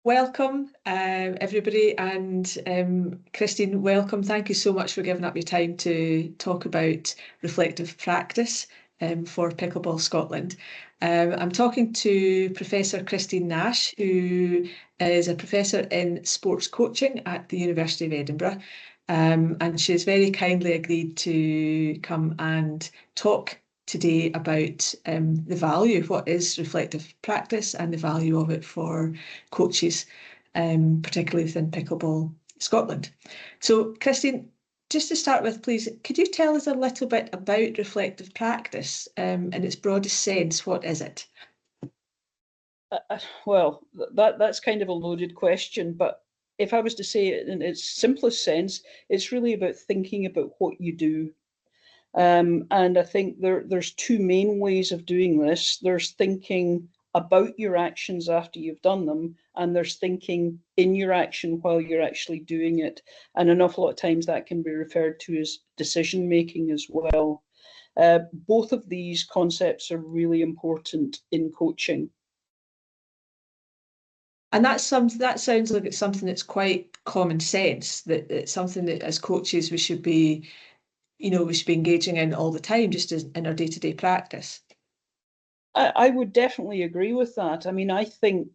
welcome everybody, and Christine, welcome. Thank you so much for giving up your time to talk about reflective practice for Pickleball Scotland. I'm talking to Professor Christine Nash, who is a professor in sports coaching at the University of Edinburgh, and she's very kindly agreed to come and talk today about the value of what is reflective practice and the value of it for coaches, particularly within Pickleball Scotland. So, Christine, just to start with, please, could you tell us a little bit about reflective practice in its broadest sense? What is it? Well, that's kind of a loaded question, but if I was to say it in its simplest sense, it's really about thinking about what you do. And I think there's two main ways of doing this. There's thinking about your actions after you've done them, and there's thinking in your action while you're actually doing it. And an awful lot of times that can be referred to as decision making as well. Both of these concepts are really important in coaching. And that sounds like it's something that's quite common sense, that it's something that as coaches we should be engaging in all the time, just as in our day-to-day practice. I would definitely agree with that. I mean, I think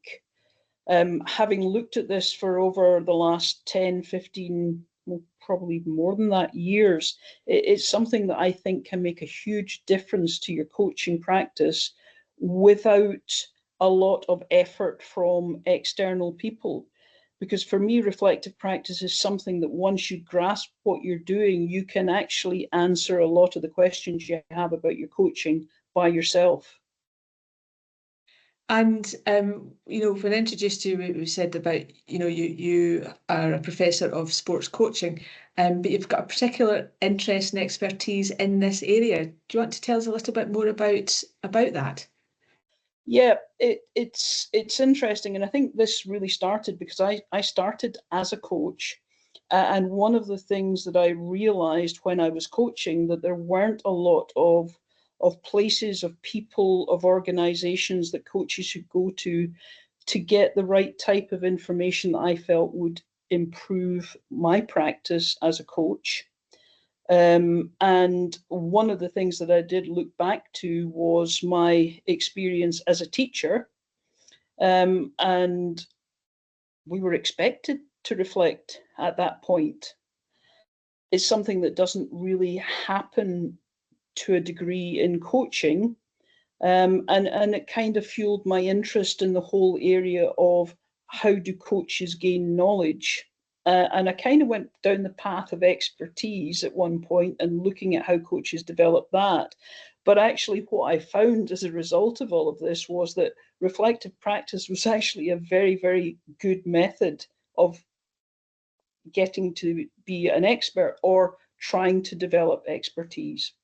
having looked at this for over the last 10, 15, well, probably more than that, years, it's something that I think can make a huge difference to your coaching practice without a lot of effort from external people. Because for me, reflective practice is something that once you grasp what you're doing, you can actually answer a lot of the questions you have about your coaching by yourself. And when I introduced you, we said about you are a professor of sports coaching, but you've got a particular interest and expertise in this area. Do you want to tell us a little bit more about that? Yeah, it's interesting, and I think this really started because I started as a coach, and one of the things that I realized when I was coaching that there weren't a lot of places, of people, of organizations that coaches should go to get the right type of information that I felt would improve my practice as a coach. And one of the things that I did look back to was my experience as a teacher. And we were expected to reflect at that point. It's something that doesn't really happen to a degree in coaching. And it kind of fueled my interest in the whole area of how do coaches gain knowledge. And I kind of went down the path of expertise at one point and looking at how coaches develop that. But actually, what I found as a result of all of this was that reflective practice was actually a very, very good method of getting to be an expert or trying to develop expertise.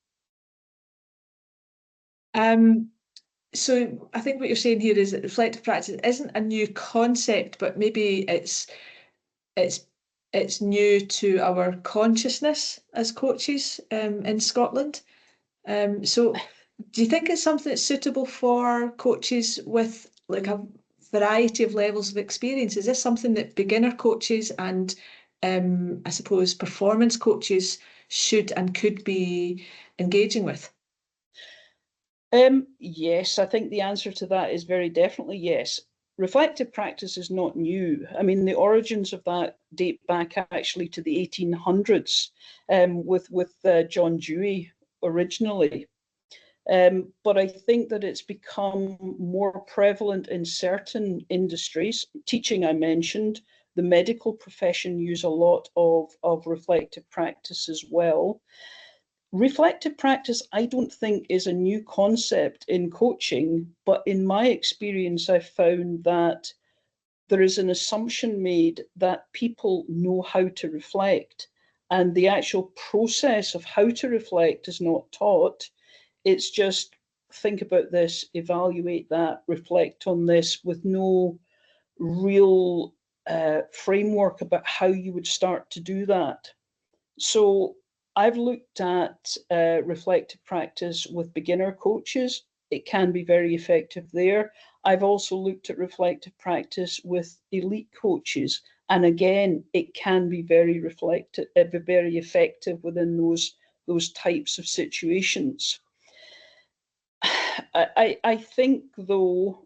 So I think what you're saying here is that reflective practice isn't a new concept, but maybe it's new to our consciousness as coaches in Scotland. So do you think it's something that's suitable for coaches with like a variety of levels of experience? Is this something that beginner coaches and I suppose performance coaches should and could be engaging with? Yes, I think the answer to that is very definitely yes. Reflective practice is not new. I mean, the origins of that date back actually to the 1800s with John Dewey originally. But I think that it's become more prevalent in certain industries. Teaching, I mentioned, the medical profession use a lot of reflective practice as well. Reflective practice, I don't think, is a new concept in coaching, but in my experience, I've found that there is an assumption made that people know how to reflect, and the actual process of how to reflect is not taught. It's just think about this, evaluate that, reflect on this with no real framework about how you would start to do that. So I've looked at reflective practice with beginner coaches, it can be very effective there. I've also looked at reflective practice with elite coaches, and again, it can be very very effective within those types of situations. I think, though,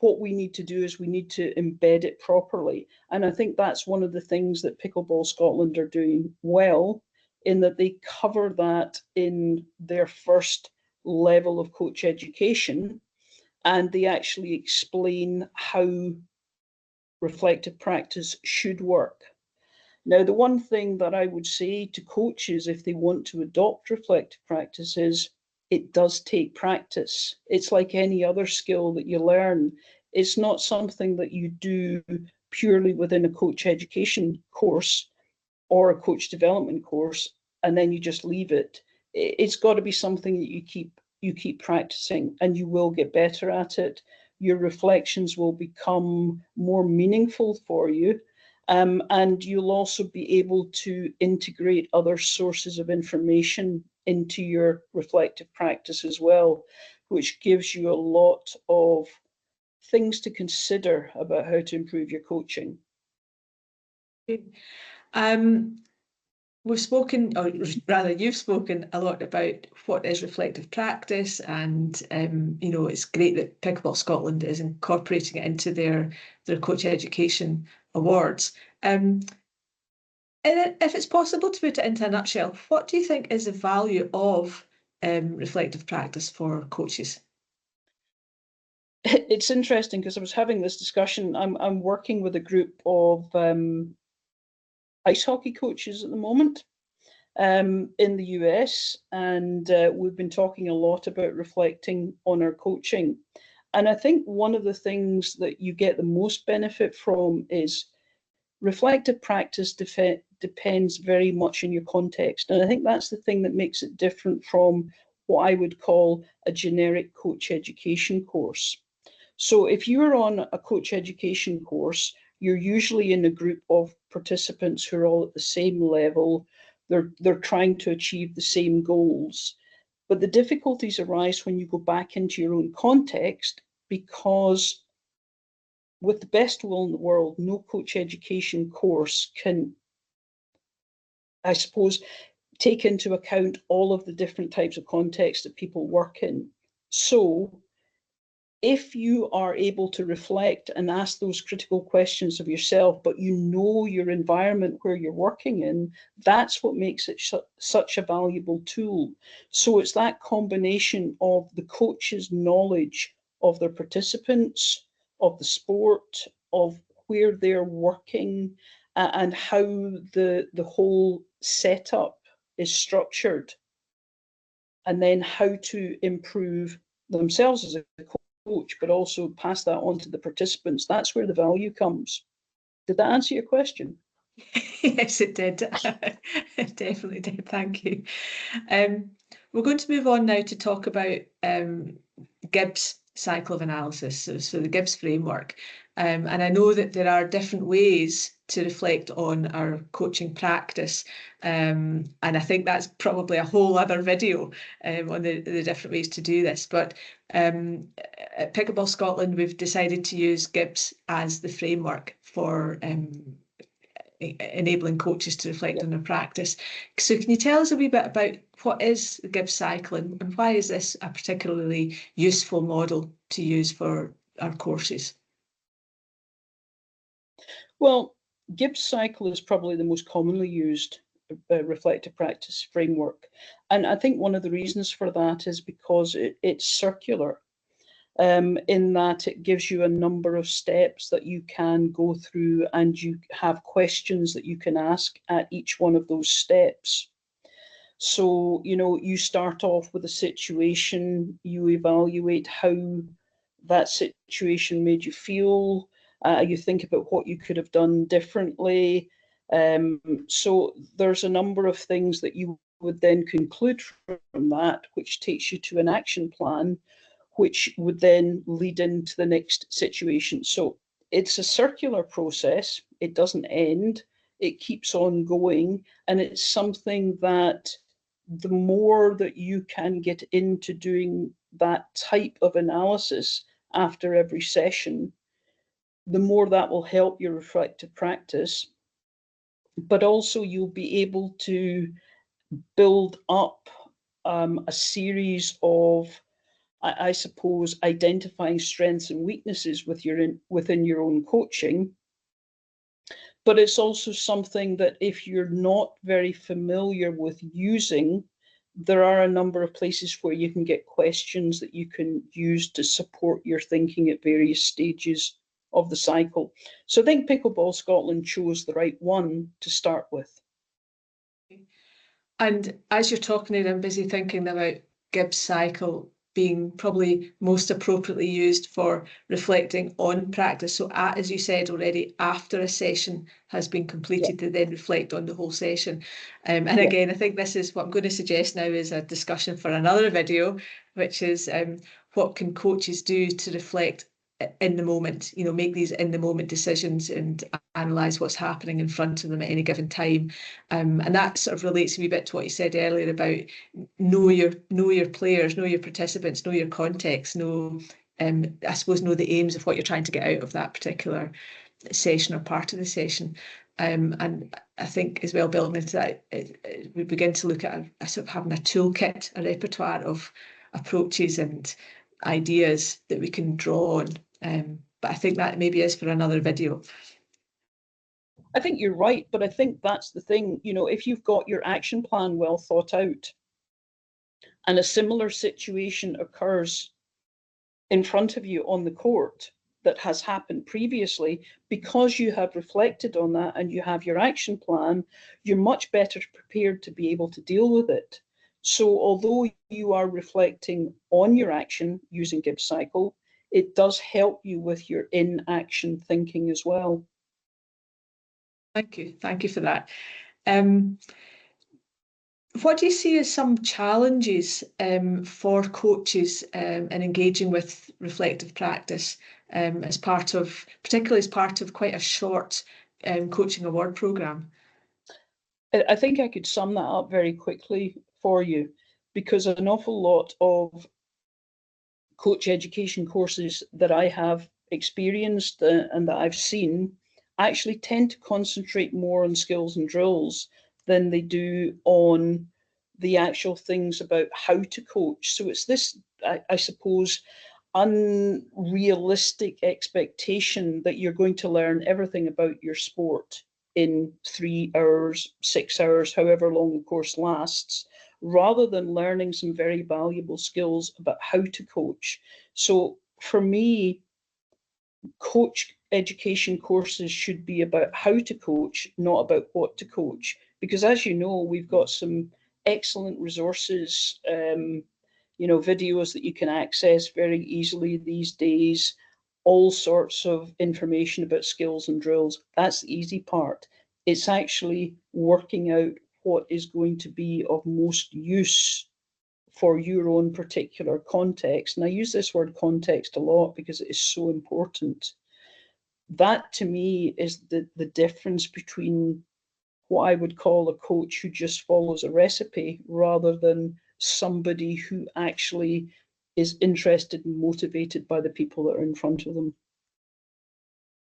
what we need to do is we need to embed it properly. And I think that's one of the things that Pickleball Scotland are doing well, in that they cover that in their first level of coach education, and they actually explain how reflective practice should work. Now, the one thing that I would say to coaches if they want to adopt reflective practice is it does take practice. It's like any other skill that you learn. It's not something that you do purely within a coach education course or a coach development course and then you just leave it. It's got to be something that you keep practicing, and you will get better at it. Your reflections will become more meaningful for you. And you'll also be able to integrate other sources of information into your reflective practice as well, which gives you a lot of things to consider about how to improve your coaching. We've spoken, or rather you've spoken a lot about what is reflective practice, and it's great that Pickleball Scotland is incorporating it into their coach education awards. And if it's possible to put it into a nutshell, what do you think is the value of reflective practice for coaches? It's interesting because I was having this discussion. I'm working with a group of ice hockey coaches at the moment in the US, and we've been talking a lot about reflecting on our coaching. And I think one of the things that you get the most benefit from is reflective practice depends very much on your context. And I think that's the thing that makes it different from what I would call a generic coach education course. So if you're on a coach education course, you're usually in a group of participants who are all at the same level. They're trying to achieve the same goals. But the difficulties arise when you go back into your own context, because with the best will in the world, no coach education course can, I suppose, take into account all of the different types of contexts that people work in. So if you are able to reflect and ask those critical questions of yourself, but you know your environment where you're working in, that's what makes it such a valuable tool. So it's that combination of the coach's knowledge of their participants, of the sport, of where they're working, and how the whole setup is structured, and then how to improve themselves as a coach, but also pass that on to the participants. That's where the value comes. Did that answer your question? Yes, it did. It definitely did. Thank you. We're going to move on now to talk about Gibbs cycle of analysis, so the Gibbs framework. And I know that there are different ways to reflect on our coaching practice. And I think that's probably a whole other video on the different ways to do this. But at Pickleball Scotland, we've decided to use Gibbs as the framework for enabling coaches to reflect on their practice. So can you tell us a wee bit about what is the Gibbs cycle, and why is this a particularly useful model to use for our courses? Well, Gibbs cycle is probably the most commonly used reflective practice framework. And I think one of the reasons for that is because it's circular. In that it gives you a number of steps that you can go through, and you have questions that you can ask at each one of those steps. So, you start off with a situation, you evaluate how that situation made you feel, you think about what you could have done differently. So there's a number of things that you would then conclude from that, which takes you to an action plan, which would then lead into the next situation. So it's a circular process. It doesn't end. It keeps on going. And it's something that the more that you can get into doing that type of analysis after every session, the more that will help your reflective practice. But also you'll be able to build up a series of, I suppose, identifying strengths and weaknesses within your own coaching. But it's also something that if you're not very familiar with using, there are a number of places where you can get questions that you can use to support your thinking at various stages of the cycle. So I think Pickleball Scotland chose the right one to start with. And as you're talking there, I'm busy thinking about Gibbs Cycle being probably most appropriately used for reflecting on practice. So as you said already, after a session has been completed, to then reflect on the whole session. And again, I think this is what I'm going to suggest now is a discussion for another video, which is what can coaches do to reflect in the moment, you know, make these in the moment decisions and analyze what's happening in front of them at any given time. And that sort of relates a wee bit to what you said earlier about know your players, know your participants, know your context, know I suppose know the aims of what you're trying to get out of that particular session or part of the session. And I think as well, building into that, we begin to look at a sort of having a toolkit, a repertoire of approaches and ideas that we can draw on. But I think that maybe is for another video. I think you're right, but I think that's the thing, you know, if you've got your action plan well thought out and a similar situation occurs in front of you on the court that has happened previously, because you have reflected on that and you have your action plan, you're much better prepared to be able to deal with it. So although you are reflecting on your action using Gibbs Cycle, it does help you with your in-action thinking as well. Thank you for that. What do you see as some challenges for coaches in engaging with reflective practice as part of, particularly as part of quite a short coaching award programme? I think I could sum that up very quickly for you, because an awful lot of coach education courses that I have experienced and that I've seen actually tend to concentrate more on skills and drills than they do on the actual things about how to coach. So it's this, I suppose, unrealistic expectation that you're going to learn everything about your sport in 3 hours, 6 hours, however long the course lasts, rather than learning some very valuable skills about how to coach. So for me, coach education courses should be about how to coach, not about what to coach. Because as you know, we've got some excellent resources, you know, videos that you can access very easily these days, all sorts of information about skills and drills. That's the easy part. It's actually working out what is going to be of most use for your own particular context. And I use this word context a lot because it is so important. That to me is the difference between what I would call a coach who just follows a recipe rather than somebody who actually is interested and motivated by the people that are in front of them.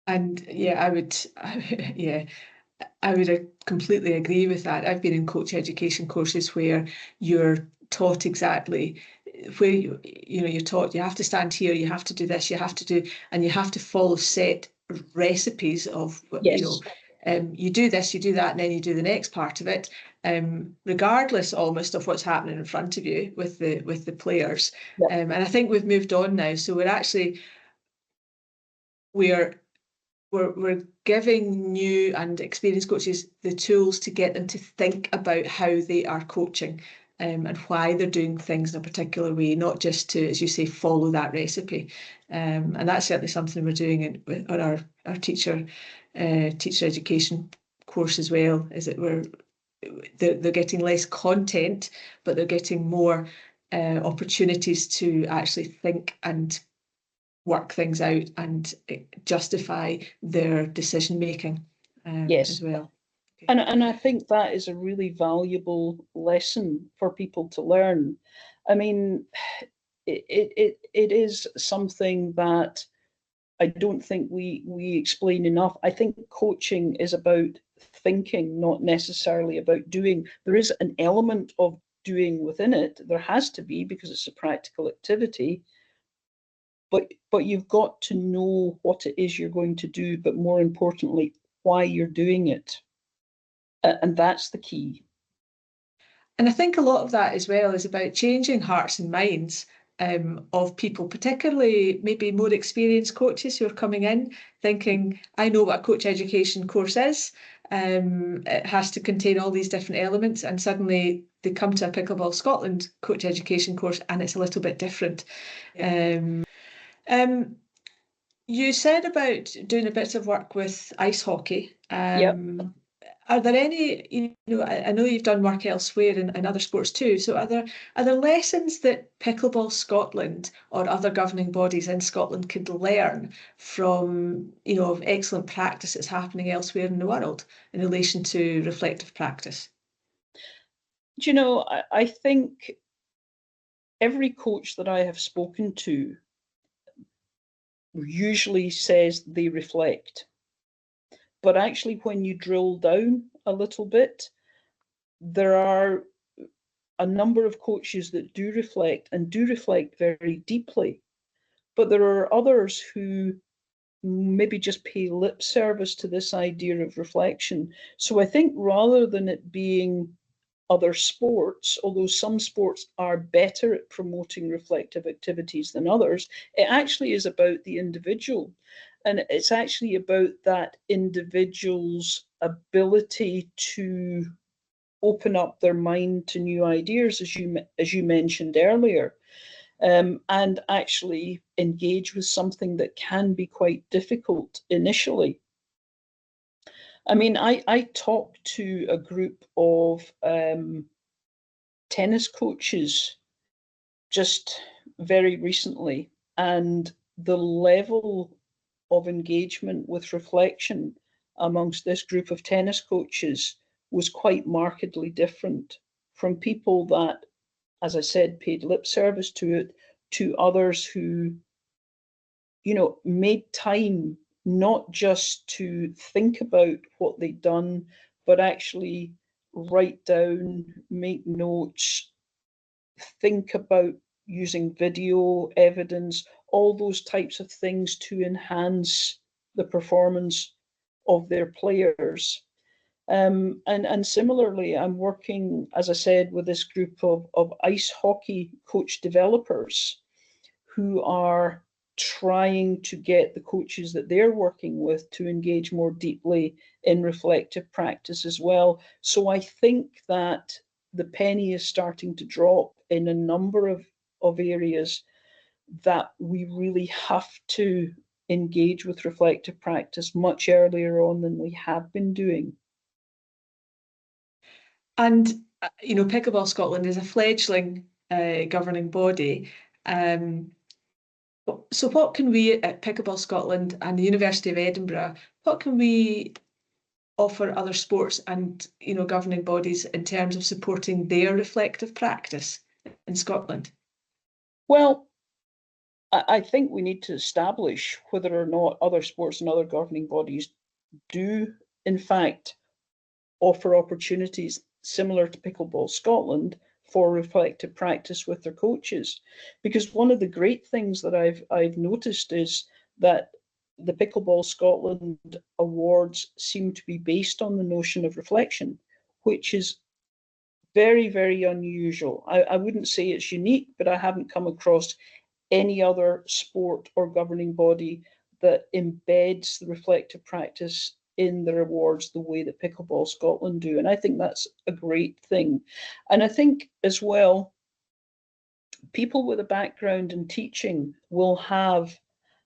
And yeah, I would completely agree with that. I've been in coach education courses where you're taught exactly where you're taught you have to stand here, you have to do this, you have to do, and you have to follow set recipes of, Yes. You do this, you do that, and then you do the next part of it, regardless almost of what's happening in front of you with the players. Yep. And I think we've moved on now, so we're giving new and experienced coaches the tools to get them to think about how they are coaching, and why they're doing things in a particular way, not just to, as you say, follow that recipe. And that's certainly something we're doing on our teacher education course as well, is that they're getting less content, but they're getting more opportunities to actually think and work things out and justify their decision making Yes. as well. And I think that is a really valuable lesson for people to learn. I mean, it is something that I don't think we explain enough. I think coaching is about thinking, not necessarily about doing. There is an element of doing within it. There has to be, because it's a practical activity. But you've got to know what it is you're going to do, but more importantly, why you're doing it. And that's the key. And I think a lot of that as well is about changing hearts and minds of people, particularly maybe more experienced coaches who are coming in thinking, I know what a coach education course is. It has to contain all these different elements, and suddenly they come to a Pickleball Scotland coach education course and it's a little bit different. You said about doing a bit of work with ice hockey. Yep. Are there any, I know you've done work elsewhere in other sports too, so are there lessons that Pickleball Scotland or other governing bodies in Scotland could learn from, of excellent practice that's happening elsewhere in the world in relation to reflective practice? Do you know, I think every coach that I have spoken to usually says they reflect. But actually, when you drill down a little bit, there are a number of coaches that do reflect and do reflect very deeply. But there are others who maybe just pay lip service to this idea of reflection. So I think rather than it being other sports, although some sports are better at promoting reflective activities than others, it actually is about the individual. And it's actually about that individual's ability to open up their mind to new ideas, as you mentioned earlier, and actually engage with something that can be quite difficult initially. I mean, I talked to a group of tennis coaches just very recently, and the level of engagement with reflection amongst this group of tennis coaches was quite markedly different from people that, as I said, paid lip service to it, to others who, made time not just to think about what they'd done, but actually write down, make notes, think about using video evidence, all those types of things to enhance the performance of their players. And similarly, I'm working, as I said, with this group of ice hockey coach developers who are trying to get the coaches that they're working with to engage more deeply in reflective practice as well. So I think that the penny is starting to drop in a number of areas that we really have to engage with reflective practice much earlier on than we have been doing. And, Pickleball Scotland is a fledgling governing body. So what can we at Pickleball Scotland and the University of Edinburgh, what can we offer other sports and, governing bodies in terms of supporting their reflective practice in Scotland? Well, I think we need to establish whether or not other sports and other governing bodies do, in fact, offer opportunities similar to Pickleball Scotland for reflective practice with their coaches. Because one of the great things that I've noticed is that the Pickleball Scotland awards seem to be based on the notion of reflection, which is very, very unusual. I wouldn't say it's unique, but I haven't come across any other sport or governing body that embeds the reflective practice in their awards the way that Pickleball Scotland do. And I think that's a great thing. And I think as well, people with a background in teaching will have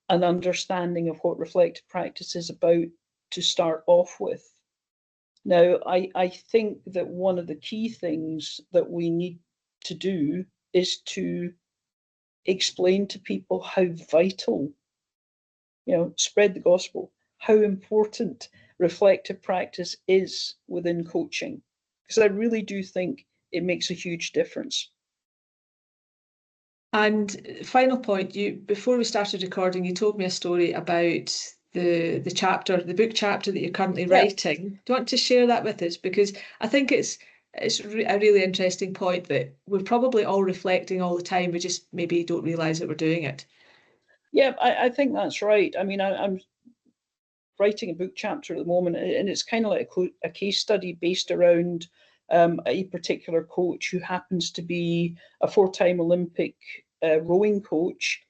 an understanding of what reflective practice is about to start off with. Now, I think that one of the key things that we need to do is to explain to people how vital, spread the gospel, how important reflective practice is within coaching. Because I really do think it makes a huge difference. And final point, before we started recording, you told me a story about the book chapter that you're currently writing. Do you want to share that with us? Because I think it's a really interesting point that we're probably all reflecting all the time. We just maybe don't realise that we're doing it. Yeah, I think that's right. I mean, I'm writing a book chapter at the moment, and it's kind of like a case study based around a particular coach who happens to be a 4-time Olympic rowing coach.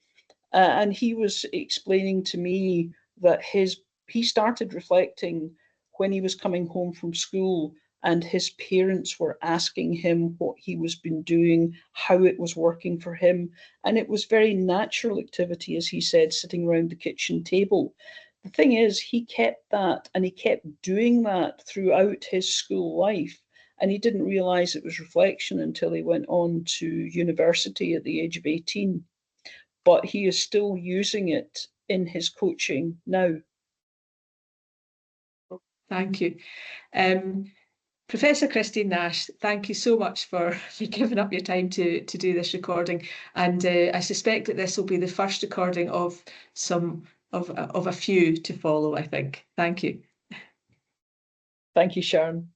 And he was explaining to me that he started reflecting when he was coming home from school and his parents were asking him what he was been doing, how it was working for him. And it was very natural activity, as he said, sitting around the kitchen table. The thing is, he kept that and he kept doing that throughout his school life. And he didn't realize it was reflection until he went on to university at the age of 18. But he is still using it in his coaching now. Thank you. Professor Christine Nash, thank you so much for giving up your time to do this recording. And I suspect that this will be the first recording of a few to follow, I think. Thank you. Thank you, Sharon.